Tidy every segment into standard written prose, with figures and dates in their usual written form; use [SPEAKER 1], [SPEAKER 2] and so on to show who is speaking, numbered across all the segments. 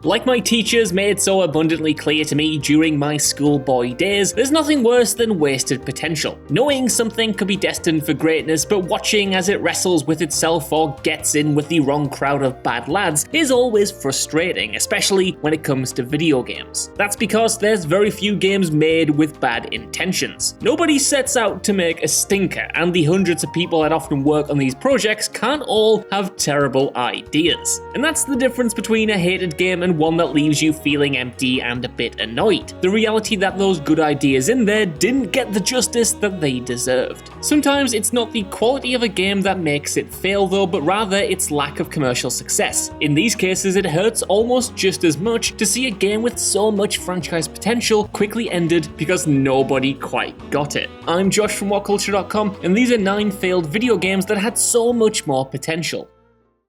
[SPEAKER 1] Like my teachers made so abundantly clear to me during my schoolboy days, there's nothing worse than wasted potential. Knowing something could be destined for greatness, but watching as it wrestles with itself or gets in with the wrong crowd of bad lads is always frustrating, especially when it comes to video games. That's because there's very few games made with bad intentions. Nobody sets out to make a stinker, and the hundreds of people that often work on these projects can't all have terrible ideas. And that's the difference between a hated game and one that leaves you feeling empty and a bit annoyed. The reality that those good ideas in there didn't get the justice that they deserved. Sometimes it's not the quality of a game that makes it fail though, but rather its lack of commercial success. In these cases, it hurts almost just as much to see a game with so much franchise potential quickly ended because nobody quite got it. I'm Josh from WhatCulture.com, and these are 9 failed video games that had so much more potential.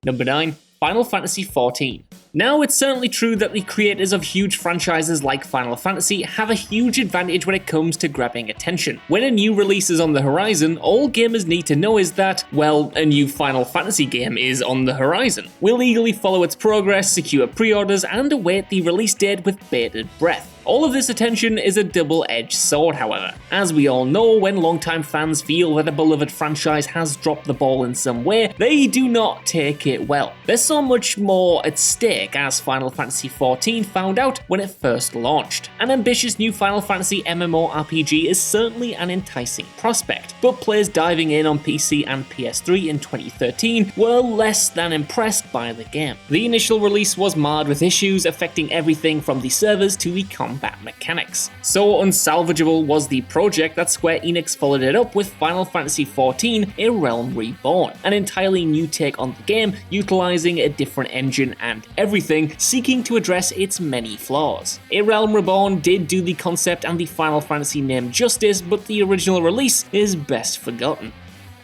[SPEAKER 1] Number 9. Final Fantasy XIV. Now, it's certainly true that the creators of huge franchises like Final Fantasy have a huge advantage when it comes to grabbing attention. When a new release is on the horizon, all gamers need to know is that, well, a new Final Fantasy game is on the horizon. We'll eagerly follow its progress, secure pre-orders, and await the release date with bated breath. All of this attention is a double-edged sword, however. As we all know, when longtime fans feel that a beloved franchise has dropped the ball in some way, they do not take it well. There's so much more at stake, as Final Fantasy XIV found out when it first launched. An ambitious new Final Fantasy MMORPG is certainly an enticing prospect, but players diving in on PC and PS3 in 2013 were less than impressed by the game. The initial release was marred with issues affecting everything from the servers to the combat mechanics. So unsalvageable was the project that Square Enix followed it up with Final Fantasy XIV: A Realm Reborn, an entirely new take on the game, utilizing a different engine and everything, seeking to address its many flaws. A Realm Reborn did do the concept and the Final Fantasy name justice, but the original release is best forgotten.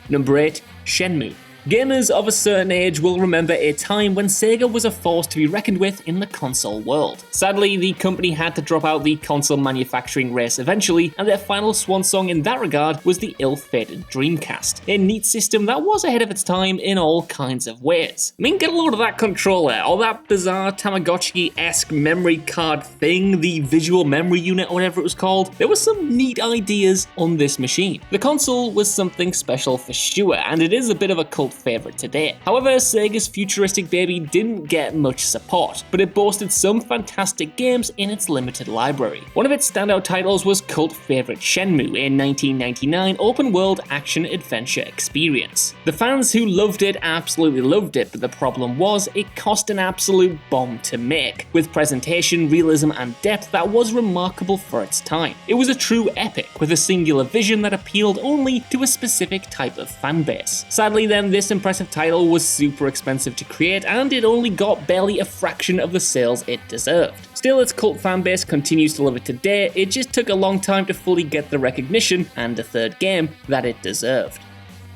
[SPEAKER 1] Number 8. Shenmue. Gamers of a certain age will remember a time when Sega was a force to be reckoned with in the console world. Sadly, the company had to drop out the console manufacturing race eventually, and their final swan song in that regard was the ill-fated Dreamcast, a neat system that was ahead of its time in all kinds of ways. I mean, get a load of that controller, or that bizarre Tamagotchi-esque memory card thing, the visual memory unit or whatever it was called. There were some neat ideas on this machine. The console was something special for sure, and it is a bit of a cult favorite today. However, Sega's futuristic baby didn't get much support, but it boasted some fantastic games in its limited library. One of its standout titles was cult favorite Shenmue, a 1999 open-world action-adventure experience. The fans who loved it absolutely loved it, but the problem was it cost an absolute bomb to make, with presentation, realism, and depth that was remarkable for its time. It was a true epic, with a singular vision that appealed only to a specific type of fanbase. Sadly then, this impressive title was super expensive to create, and it only got barely a fraction of the sales it deserved. Still, its cult fanbase continues to love it today. It just took a long time to fully get the recognition and a third game that it deserved.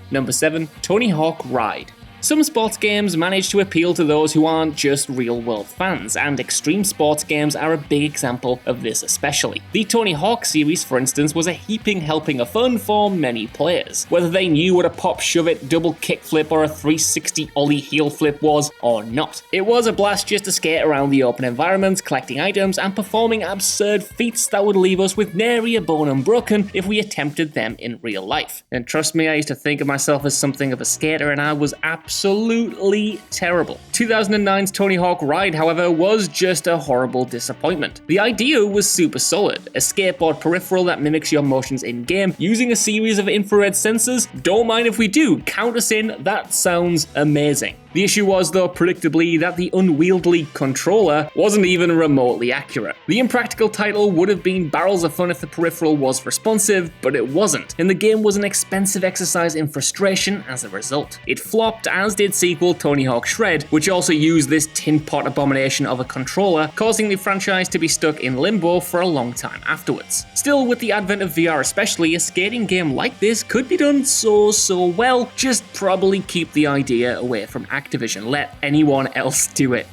[SPEAKER 1] Number 7. Tony Hawk Ride. Some sports games manage to appeal to those who aren't just real-world fans, and extreme sports games are a big example of this especially. The Tony Hawk series, for instance, was a heaping helping of fun for many players, whether they knew what a pop shove-it, double kickflip, or a 360 ollie heel flip was or not. It was a blast just to skate around the open environments, collecting items, and performing absurd feats that would leave us with nary a bone unbroken if we attempted them in real life. And trust me, I used to think of myself as something of a skater, and I was absolutely terrible. 2009's Tony Hawk Ride, however, was just a horrible disappointment. The idea was super solid. A skateboard peripheral that mimics your motions in-game, using a series of infrared sensors. Don't mind if we do, count us in, that sounds amazing. The issue was, though, predictably, that the unwieldy controller wasn't even remotely accurate. The impractical title would have been barrels of fun if the peripheral was responsive, but it wasn't, and the game was an expensive exercise in frustration as a result. It flopped, as did sequel Tony Hawk Shred, which also used this tin pot abomination of a controller, causing the franchise to be stuck in limbo for a long time afterwards. Still, with the advent of VR especially, a skating game like this could be done so well, just probably keep the idea away from Activision. Let anyone else do it.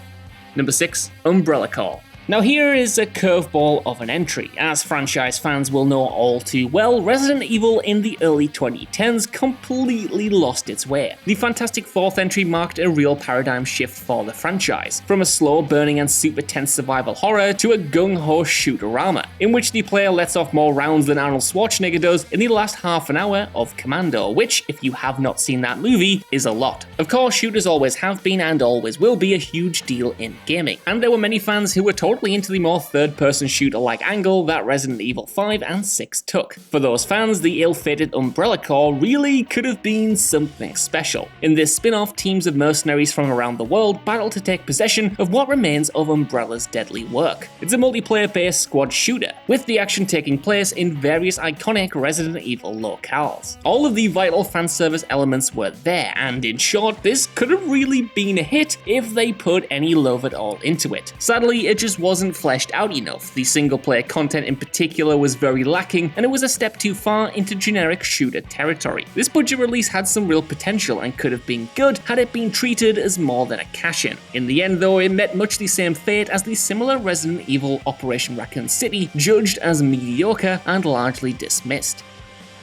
[SPEAKER 1] Number 6. Umbrella Corps. Now here is a curveball of an entry. As franchise fans will know all too well, Resident Evil in the early 2010s completely lost its way. The Fantastic Fourth entry marked a real paradigm shift for the franchise, from a slow burning and super tense survival horror to a gung-ho shooterama, in which the player lets off more rounds than Arnold Schwarzenegger does in the last half an hour of Commando, which, if you have not seen that movie, is a lot. Of course, shooters always have been and always will be a huge deal in gaming, and there were many fans who were totally into the more third-person shooter-like angle that Resident Evil 5 and 6 took. For those fans, the ill-fated Umbrella Corps really could have been something special. In this spin-off, teams of mercenaries from around the world battle to take possession of what remains of Umbrella's deadly work. It's a multiplayer-based squad shooter, with the action taking place in various iconic Resident Evil locales. All of the vital fan service elements were there, and in short, this could have really been a hit if they put any love at all into it. Sadly, it just wasn't fleshed out enough. The single-player content in particular was very lacking, and it was a step too far into generic shooter territory. This budget release had some real potential and could have been good had it been treated as more than a cash-in. In the end, though, it met much the same fate as the similar Resident Evil Operation Raccoon City, judged as mediocre and largely dismissed.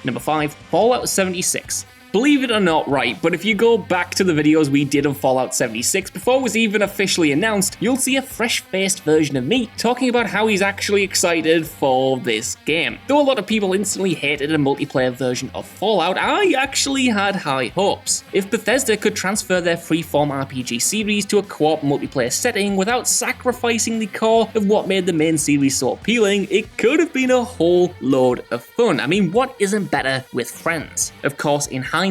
[SPEAKER 1] Number 5. Fallout 76. Believe it or not, right, but if you go back to the videos we did of Fallout 76 before it was even officially announced, you'll see a fresh-faced version of me talking about how he's actually excited for this game. Though a lot of people instantly hated a multiplayer version of Fallout, I actually had high hopes. If Bethesda could transfer their freeform RPG series to a co-op multiplayer setting without sacrificing the core of what made the main series so appealing, it could have been a whole load of fun. I mean, what isn't better with friends? Of course, in hindsight,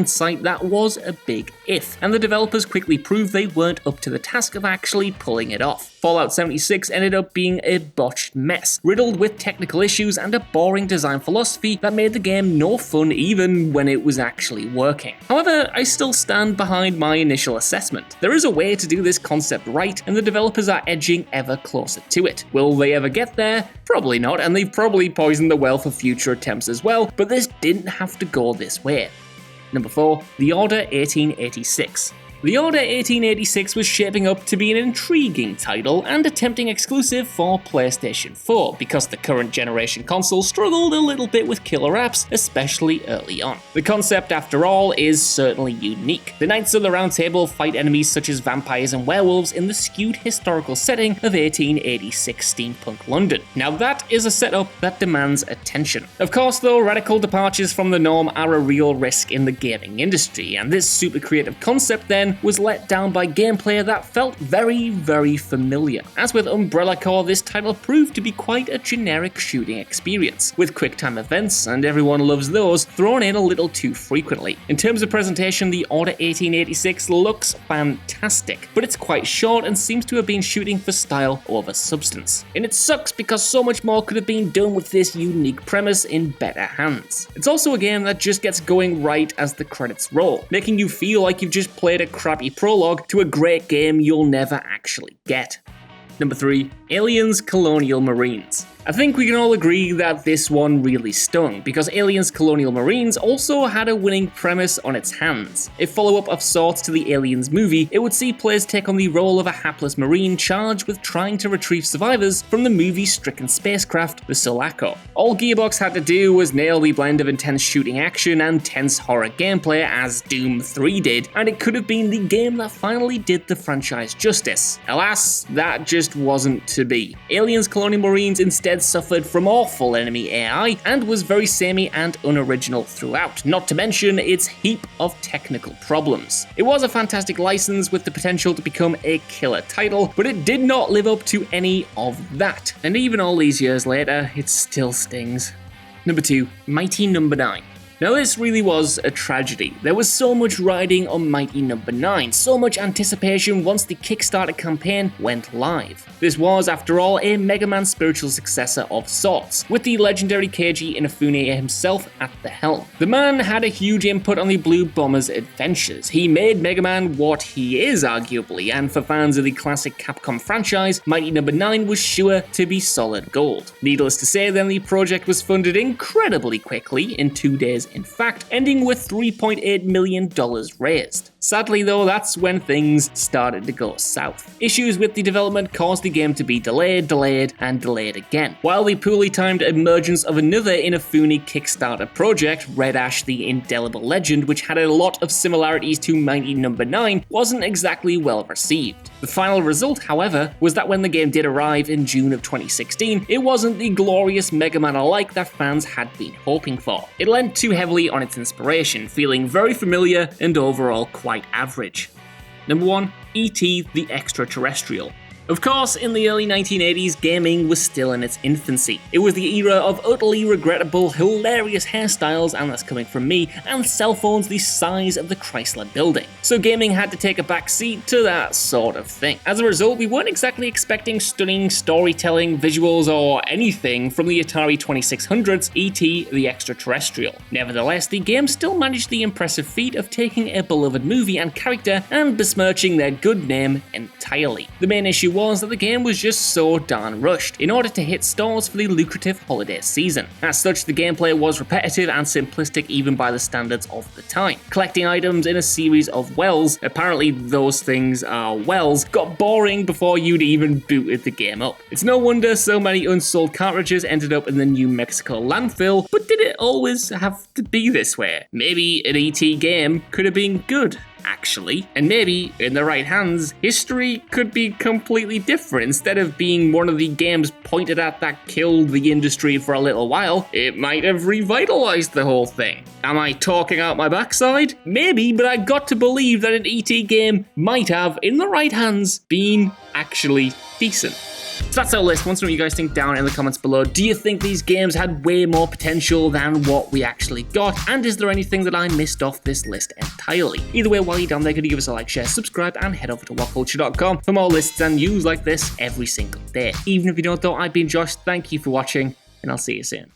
[SPEAKER 1] that was a big if, and the developers quickly proved they weren't up to the task of actually pulling it off. Fallout 76 ended up being a botched mess, riddled with technical issues and a boring design philosophy that made the game no fun even when it was actually working. However, I still stand behind my initial assessment. There is a way to do this concept right, and the developers are edging ever closer to it. Will they ever get there? Probably not, and they've probably poisoned the well for future attempts as well, but this didn't have to go this way. Number 4. The Order 1886. The Order 1886 was shaping up to be an intriguing title and a tempting exclusive for PlayStation 4, because the current generation console struggled a little bit with killer apps, especially early on. The concept, after all, is certainly unique. The Knights of the Round Table fight enemies such as vampires and werewolves in the skewed historical setting of 1886 steampunk London. Now that is a setup that demands attention. Of course, though, radical departures from the norm are a real risk in the gaming industry, and this super creative concept then was let down by gameplay that felt very, very familiar. As with Umbrella Corps, this title proved to be quite a generic shooting experience, with quick-time events, and everyone loves those, thrown in a little too frequently. In terms of presentation, the Order 1886 looks fantastic, but it's quite short and seems to have been shooting for style over substance. And it sucks because so much more could have been done with this unique premise in better hands. It's also a game that just gets going right as the credits roll, making you feel like you've just played a crappy prologue to a great game you'll never actually get. Number 3. Aliens Colonial Marines. I think we can all agree that this one really stung, because Aliens Colonial Marines also had a winning premise on its hands. A follow-up of sorts to the Aliens movie, it would see players take on the role of a hapless Marine charged with trying to retrieve survivors from the movie's stricken spacecraft, the Sulaco. All Gearbox had to do was nail the blend of intense shooting action and tense horror gameplay as Doom 3 did, and it could have been the game that finally did the franchise justice. Alas, that just wasn't to be. Aliens Colonial Marines instead suffered from awful enemy AI and was very samey and unoriginal throughout, not to mention its heap of technical problems. It was a fantastic license with the potential to become a killer title, but it did not live up to any of that. And even all these years later, it still stings. Number 2. Mighty Number 9. Now this really was a tragedy. There was so much riding on Mighty Number 9, so much anticipation once the Kickstarter campaign went live. This was, after all, a Mega Man spiritual successor of sorts, with the legendary Keiji Inafune himself at the helm. The man had a huge input on the Blue Bombers' adventures. He made Mega Man what he is, arguably, and for fans of the classic Capcom franchise, Mighty Number 9 was sure to be solid gold. Needless to say then, the project was funded incredibly quickly, in 2 days in fact, ending with $3.8 million raised. Sadly though, that's when things started to go south. Issues with the development caused the game to be delayed again. While the poorly timed emergence of another Inafune Kickstarter project, Red Ash the Indelible Legend, which had a lot of similarities to Mighty No. 9, wasn't exactly well received. The final result, however, was that when the game did arrive in June of 2016, it wasn't the glorious Mega Man-alike that fans had been hoping for. It leant too heavily on its inspiration, feeling very familiar and overall quite average. Number 1. E.T. the Extraterrestrial. Of course, in the early 1980s, gaming was still in its infancy. It was the era of utterly regrettable, hilarious hairstyles, and that's coming from me, and cell phones the size of the Chrysler Building. So gaming had to take a back seat to that sort of thing. As a result, we weren't exactly expecting stunning storytelling, visuals, or anything from the Atari 2600's E.T. the Extraterrestrial. Nevertheless, the game still managed the impressive feat of taking a beloved movie and character and besmirching their good name entirely. The main issue was that the game was just so darn rushed in order to hit stores for the lucrative holiday season. As such, the gameplay was repetitive and simplistic even by the standards of the time. Collecting items in a series of wells, apparently those things are wells, got boring before you'd even booted the game up. It's no wonder so many unsold cartridges ended up in the New Mexico landfill, but did it always have to be this way? Maybe an ET game could have been good, actually. And maybe, in the right hands, history could be completely different. Instead of being one of the games pointed at that killed the industry for a little while, it might have revitalized the whole thing. Am I talking out my backside? Maybe, but I got to believe that an ET game might have, in the right hands, been actually decent. So that's our list. Want to know what you guys think down in the comments below. Do you think these games had way more potential than what we actually got? And is there anything that I missed off this list entirely? Either way, while you're down there, could you give us a like, share, subscribe, and head over to WhatCulture.com for more lists and news like this every single day. Even if you don't, though, I've been Josh. Thank you for watching, and I'll see you soon.